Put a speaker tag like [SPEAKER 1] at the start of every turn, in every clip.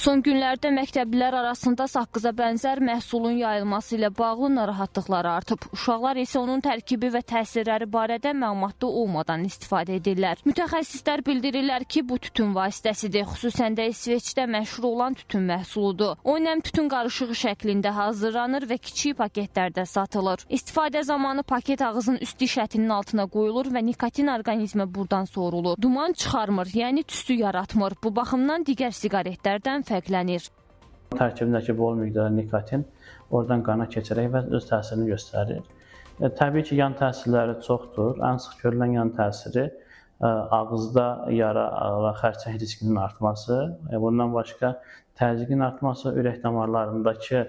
[SPEAKER 1] Son günlərdə məktəblilər arasında saqqıza bənzər məhsulun yayılması ilə bağlı narahatlıqlar artıb. Uşaqlar isə onun tərkibi və təsirləri barədə məlumatlı olmadan istifadə edirlər. Mütəxəssislər bildirirlər ki, bu tütün vasitəsidir. Xüsusən də İsveçdə məşhur olan tütün məhsuludur. O nəm tütün qarışığı şəklində hazırlanır və kiçik paketlərdə satılır. İstifadə zamanı paket ağzın üst diş ətinin altına qoyulur və nikotin orqanizmə buradan sorulur. Duman çıxarmır, yəni tüstü yaratmır. Bu baxımdan digər siqaretlərdən fərqlənir.
[SPEAKER 2] Tərkibindəki bol miqdarda nikotin oradan qana keçərək və öz təsirini göstərir. Təbii ki, yan təsirləri çoxdur. Ən sıx görülən yan təsiri ağızda yara və xərçəng riskinin artması, bundan başqa təzyiqin artması, ürək damarlarındakı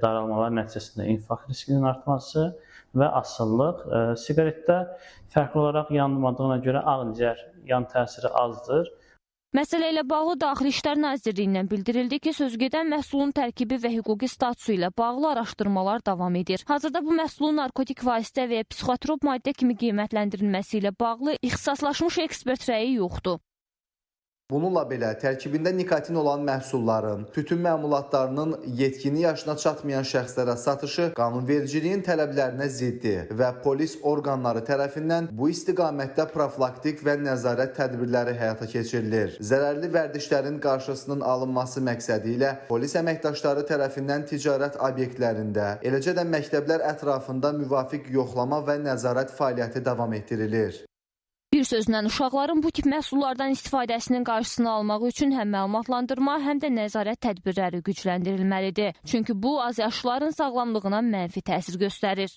[SPEAKER 2] daralmalar nəticəsində infarkt riskinin artması və asıllıq. Siqaretdə fərqli olaraq yanmadığına görə ağciyər yan təsiri azdır.
[SPEAKER 1] Məsələ ilə bağlı Daxili İşlər Nazirliyindən bildirildi ki, sözügedən məhsulun tərkibi və hüquqi statusu ilə bağlı araşdırmalar davam edir. Hazırda bu məhsulun narkotik vasitə və ya psixotrop maddə kimi qiymətləndirilməsi ilə bağlı ixtisaslaşmış ekspert rəyi yoxdur.
[SPEAKER 3] Bununla belə, tərkibində nikotin olan məhsulların, tütün məmulatlarının yetkini yaşına çatmayan şəxslərə satışı qanunvericiliyin tələblərinə ziddir və polis orqanları tərəfindən bu istiqamətdə profilaktik və nəzarət tədbirləri həyata keçirilir. Zərərli vərdişlərin qarşısının alınması məqsədi ilə polis əməkdaşları tərəfindən ticarət obyektlərində, eləcə də məktəblər ətrafında müvafiq yoxlama və nəzarət fəaliyyəti davam etdirilir.
[SPEAKER 1] Bir sözlə, uşaqların bu tip məhsullardan istifadəsinin qarşısını almaq üçün həm məlumatlandırma, həm də nəzarət tədbirləri gücləndirilməlidir. Çünki bu, azyaşlıların sağlamlığına mənfi təsir göstərir.